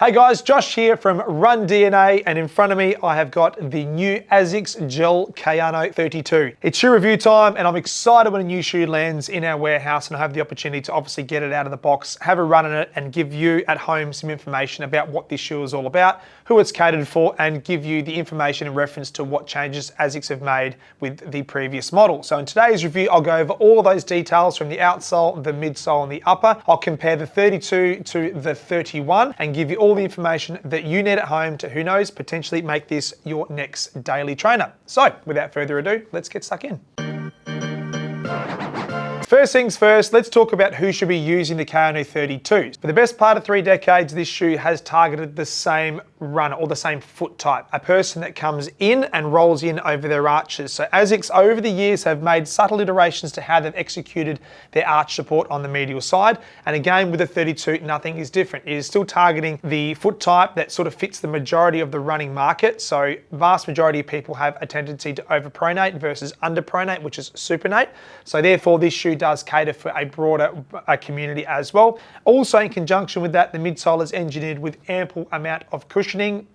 Hey guys, Josh here from Run DNA, and in front of me I have got the new Asics GEL-Kayano 32. It's shoe review time, and I'm excited when a new shoe lands in our warehouse and I have the opportunity to obviously get it out of the box, have a run in it, and give you at home some information about what this shoe is all about, who it's catered for, and give you the information in reference to what changes Asics have made with the previous model. So in today's review, I'll go over all of those details from the outsole, the midsole, and the upper. I'll compare the 32 to the 31 and give you all the information that you need at home to, who knows, potentially make this your next daily trainer. So without further ado, let's get stuck in. First things first, let's talk about who should be using the Kayano 32s. For the best part of 3 decades, this shoe has targeted the same runner or the same foot type, a person that comes in and rolls in over their arches. So Asics over the years have made subtle iterations to how they've executed their arch support on the medial side. And again, with the 32, nothing is different. It is still targeting the foot type that sort of fits the majority of the running market. So vast majority of people have a tendency to overpronate versus underpronate, which is supinate. So therefore, this shoe does cater for a broader community as well. Also, in conjunction with that, the midsole is engineered with ample amount of cushioning.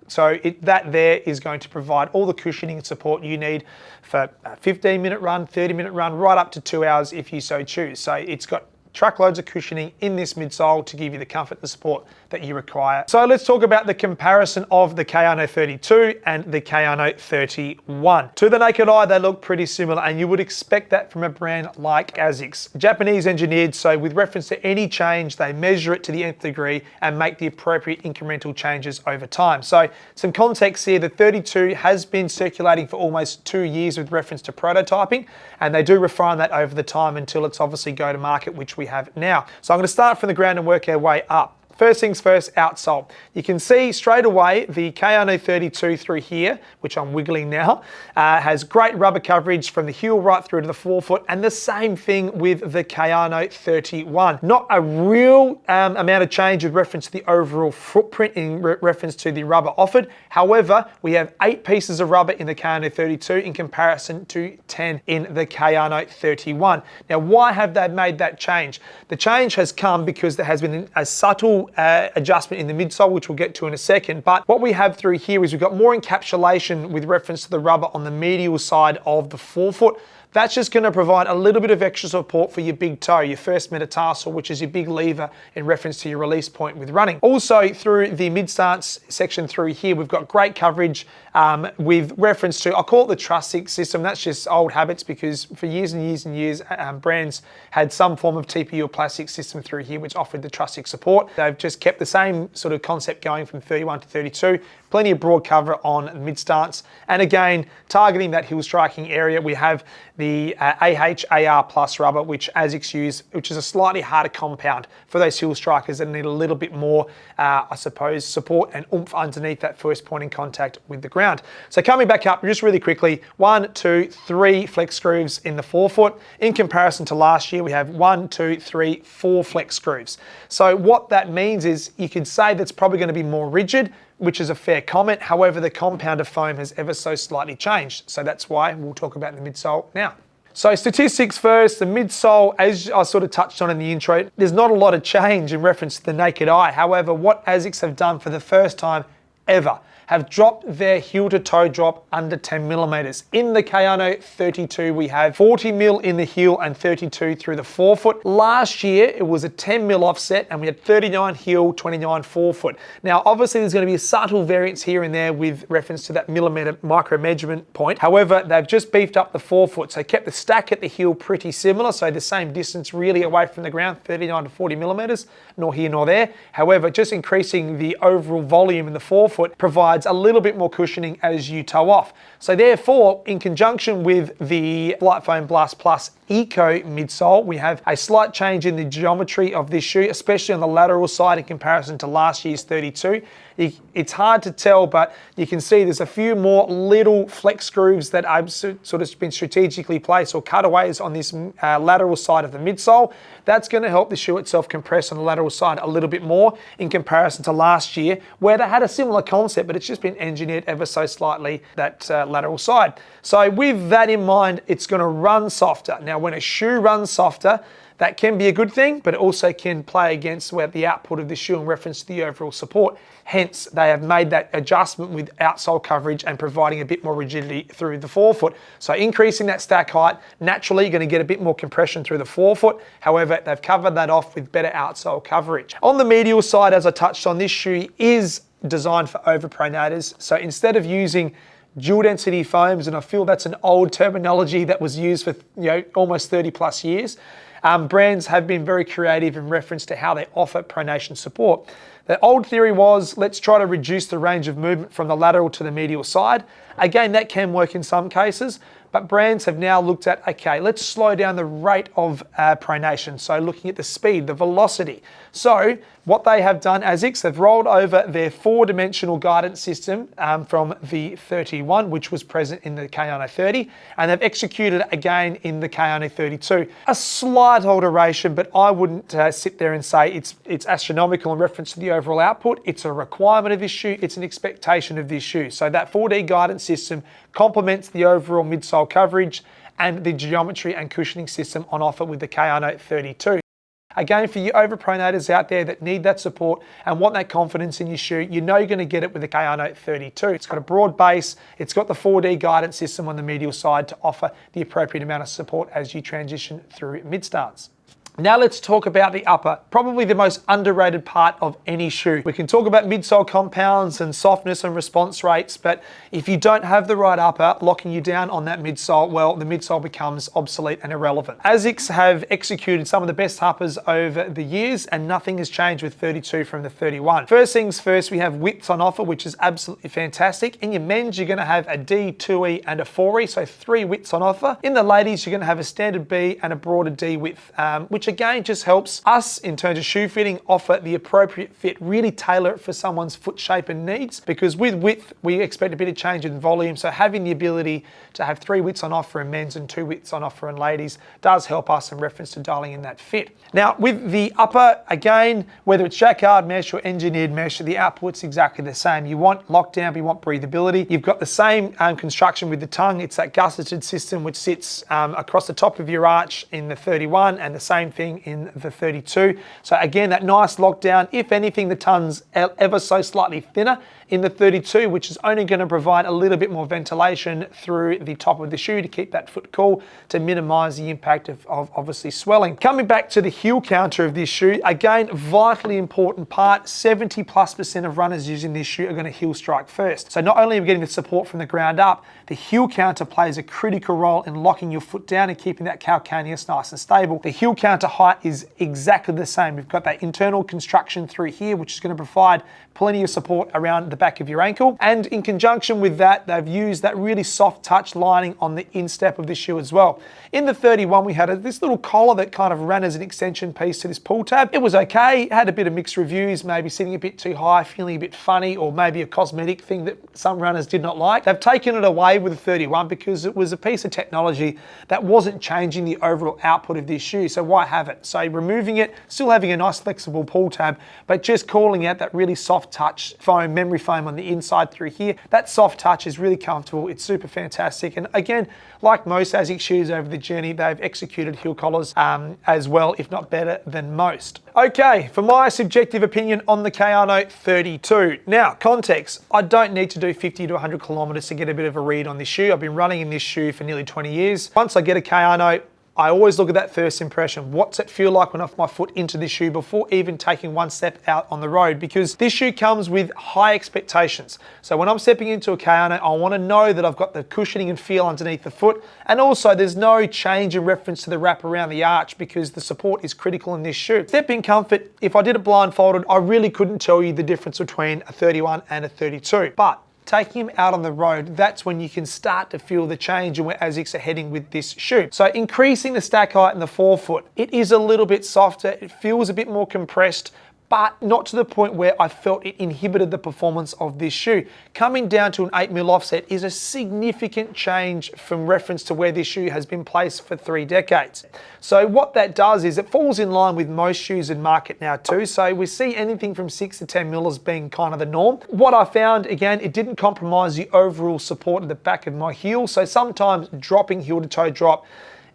So that there is going to provide all the cushioning and support you need for a 15-minute run, 30-minute run, right up to 2 hours if you so choose. So it's got truckloads of cushioning in this midsole to give you the comfort and support that you require. So let's talk about the comparison of the Kayano 32 and the Kayano 31. To the naked eye, they look pretty similar, and you would expect that from a brand like Asics. Japanese engineered, so with reference to any change, they measure it to the nth degree and make the appropriate incremental changes over time. So some context here, the 32 has been circulating for almost 2 years with reference to prototyping, and they do refine that over the time until it's obviously go to market, which we have now. So I'm going to start from the ground and work our way up. First things first, outsole. You can see straight away the Kayano 32 through here, which I'm wiggling now, has great rubber coverage from the heel right through to the forefoot, and the same thing with the Kayano 31. Not a real amount of change with reference to the overall footprint in reference to the rubber offered. However, we have 8 pieces of rubber in the Kayano 32 in comparison to 10 in the Kayano 31. Now, why have they made that change? The change has come because there has been a subtle adjustment in the midsole, which we'll get to in a second. But what we have through here is we've got more encapsulation with reference to the rubber on the medial side of the forefoot. That's just going to provide a little bit of extra support for your big toe, your first metatarsal, which is your big lever in reference to your release point with running. Also, through the mid-stance section through here, we've got great coverage with reference to, I'll call it the truss system. That's just old habits because for years and years and years, brands had some form of TPU or plastic system through here, which offered the truss support. They've just kept the same sort of concept going from 31 to 32. Plenty of broad cover on mid-stance. And again, targeting that heel striking area, we have the AR Plus rubber, which Asics use, which is a slightly harder compound for those heel strikers that need a little bit more, I suppose, support and oomph underneath that first point in contact with the ground. So coming back up, just really quickly, 1, 2, 3 flex grooves in the forefoot. In comparison to last year, we have 1, 2, 3, 4 flex grooves. So what that means is you could say that's probably going to be more rigid, which is a fair comment. However, the compound of foam has ever so slightly changed. So that's why we'll talk about the midsole now. So statistics first, the midsole, as I sort of touched on in the intro, there's not a lot of change in reference to the naked eye. However, what Asics have done for the first time ever have dropped their heel to toe drop under 10 millimeters. In the Kayano 32, we have 40 mil in the heel and 32 through the forefoot. Last year, it was a 10 mil offset and we had 39 heel, 29 forefoot. Now, obviously there's going to be a subtle variance here and there with reference to that millimeter micro measurement point. However, they've just beefed up the forefoot, so kept the stack at the heel pretty similar, so the same distance really away from the ground, 39 to 40 millimeters, nor here nor there. However, just increasing the overall volume in the forefoot provides a little bit more cushioning as you toe off. So therefore, in conjunction with the Flight Foam Blast Plus Eco midsole, we have a slight change in the geometry of this shoe, especially on the lateral side in comparison to last year's 32. It's hard to tell, but you can see there's a few more little flex grooves that have sort of been strategically placed or cutaways on this lateral side of the midsole. That's going to help the shoe itself compress on the lateral side a little bit more in comparison to last year, where they had a similar concept, but it's just been engineered ever so slightly, that lateral side. So with that in mind, it's going to run softer. Now, when a shoe runs softer, That can be a good thing, but it also can play against the output of the shoe in reference to the overall support. Hence, they have made that adjustment with outsole coverage and providing a bit more rigidity through the forefoot. So increasing that stack height, naturally you're going to get a bit more compression through the forefoot. However, they've covered that off with better outsole coverage. On the medial side, as I touched on, this shoe is designed for overpronators. So instead of using dual density foams, and I feel that's an old terminology that was used for almost 30 plus years, brands have been very creative in reference to how they offer pronation support. The old theory was, let's try to reduce the range of movement from the lateral to the medial side. Again, that can work in some cases, but brands have now looked at, okay, let's slow down the rate of pronation. So looking at the speed, the velocity. So what they have done, Asics, they've rolled over their 4-dimensional guidance system from the 31, which was present in the Kayano 30, and they've executed it again in the Kayano 32. A slight alteration, but I wouldn't sit there and say it's astronomical in reference to the overall output. It's a requirement of this shoe. It's an expectation of this shoe. So that 4D guidance system complements the overall midsole coverage and the geometry and cushioning system on offer with the Kayano 32. Again, for you overpronators out there that need that support and want that confidence in your shoe, you know you're going to get it with the Kayano 32. It's got a broad base, it's got the 4D guidance system on the medial side to offer the appropriate amount of support as you transition through mid-stance. Now let's talk about the upper, probably the most underrated part of any shoe. We can talk about midsole compounds and softness and response rates, but if you don't have the right upper locking you down on that midsole, well, the midsole becomes obsolete and irrelevant. Asics have executed some of the best uppers over the years, and nothing has changed with 32 from the 31. First things first, we have widths on offer, which is absolutely fantastic. In your men's, you're gonna have a D, 2E, and a 4E, so 3 widths on offer. In the ladies, you're gonna have a standard B and a broader D width, which again just helps us in terms of shoe fitting offer the appropriate fit, really tailor it for someone's foot shape and needs, because with width we expect a bit of change in volume, so having the ability to have 3 widths on offer in men's and 2 widths on offer in ladies does help us in reference to dialing in that fit. Now with the upper, again, whether it's jacquard mesh or engineered mesh, the output's exactly the same. You want lockdown, but you want breathability. You've got the same construction with the tongue. It's that gusseted system which sits across the top of your arch in the 31, and the same thing in the 32. So again, that nice lockdown. If anything, the tongue's ever so slightly thinner in the 32, which is only going to provide a little bit more ventilation through the top of the shoe to keep that foot cool, to minimize the impact of obviously swelling. Coming back to the heel counter of this shoe, again, vitally important part. 70+% of runners using this shoe are going to heel strike first. So not only are we getting the support from the ground up, the heel counter plays a critical role in locking your foot down and keeping that calcaneus nice and stable. The heel counter height is exactly the same. We've got that internal construction through here, which is going to provide plenty of support around the back of your ankle. And in conjunction with that, they've used that really soft touch lining on the instep of the shoe as well. In the 31, we had this little collar that kind of ran as an extension piece to this pull tab. It was okay, it had a bit of mixed reviews, maybe sitting a bit too high, feeling a bit funny, or maybe a cosmetic thing that some runners did not like. They've taken it away with the 31 because it was a piece of technology that wasn't changing the overall output of this shoe, so why have it? So removing it, still having a nice flexible pull tab, but just calling out that really soft touch foam, memory foam on the inside through here. That soft touch is really comfortable, it's super fantastic, and again, like most Asics shoes over the journey, they've executed heel collars as well, if not better than most. Okay, for my subjective opinion on the Kayano 32. Now, context, I don't need to do 50 to 100 kilometers to get a bit of a read on this shoe. I've been running in this shoe for nearly 20 years. Once I get a Kayano, I always look at that first impression. What's it feel like when I put my foot into this shoe before even taking one step out on the road? Because this shoe comes with high expectations. So when I'm stepping into a Kayano, I want to know that I've got the cushioning and feel underneath the foot. And also there's no change in reference to the wrap around the arch, because the support is critical in this shoe. Stepping comfort, if I did it blindfolded, I really couldn't tell you the difference between a 31 and a 32. But taking him out on the road, that's when you can start to feel the change in where Asics are heading with this shoe. So increasing the stack height in the forefoot, it is a little bit softer, it feels a bit more compressed, but not to the point where I felt it inhibited the performance of this shoe. Coming down to an 8mm offset is a significant change from reference to where this shoe has been placed for 3 decades. So what that does is it falls in line with most shoes in market now too. So we see anything from 6 to 10mm as being kind of the norm. What I found, again, it didn't compromise the overall support at the back of my heel. So sometimes dropping heel to toe drop,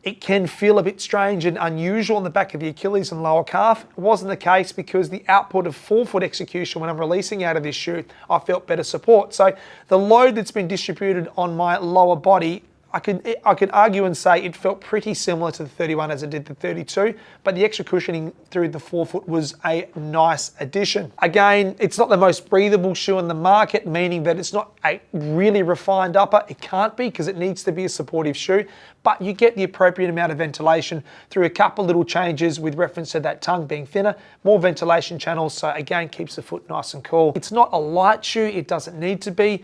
it can feel a bit strange and unusual on the back of the Achilles and lower calf. It wasn't the case because the output of forefoot execution when I'm releasing out of this shoe, I felt better support. So the load that's been distributed on my lower body, I could argue and say it felt pretty similar to the 31 as it did the 32, but the extra cushioning through the forefoot was a nice addition. Again, it's not the most breathable shoe on the market, meaning that it's not a really refined upper. It can't be because it needs to be a supportive shoe, but you get the appropriate amount of ventilation through a couple little changes with reference to that tongue being thinner, more ventilation channels, so again, keeps the foot nice and cool. It's not a light shoe, it doesn't need to be.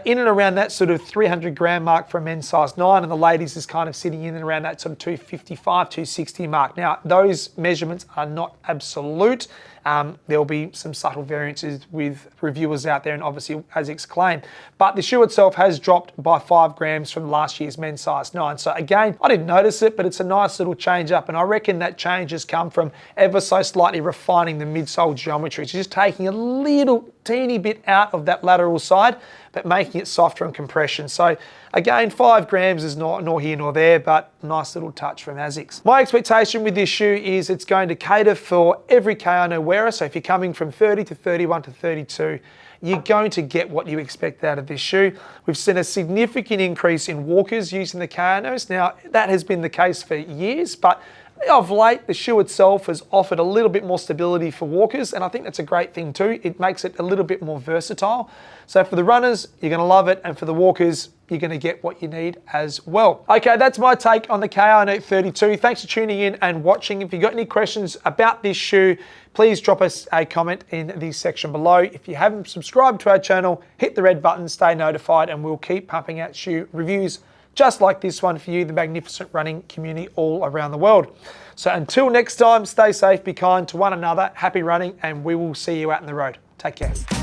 In and around that sort of 300 gram mark for a men's size 9, and the ladies is kind of sitting in and around that sort of 255, 260 mark. Now, those measurements are not absolute. There'll be some subtle variances with reviewers out there and obviously Asics claim. But the shoe itself has dropped by 5 grams from last year's men's size 9. So again, I didn't notice it, but it's a nice little change up. And I reckon that change has come from ever so slightly refining the midsole geometry. So just taking a little teeny bit out of that lateral side, but making it softer on compression. So again, 5 grams is nor here nor there, but nice little touch from Asics. My expectation with this shoe is it's going to cater for every Kayano wearer. So if you're coming from 30 to 31 to 32, you're going to get what you expect out of this shoe. We've seen a significant increase in walkers using the Kayanos. Now, that has been the case for years, but of late, the shoe itself has offered a little bit more stability for walkers, and I think that's a great thing too. It makes it a little bit more versatile. So for the runners, you're gonna love it, and for the walkers, you're gonna get what you need as well. Okay, that's my take on the Kayano 32. Thanks for tuning in and watching. If you've got any questions about this shoe, please drop us a comment in the section below. If you haven't subscribed to our channel, hit the red button, stay notified, and we'll keep pumping out shoe reviews just like this one for you, the magnificent running community all around the world. So until next time, stay safe, be kind to one another, happy running, and we will see you out in the road. Take care.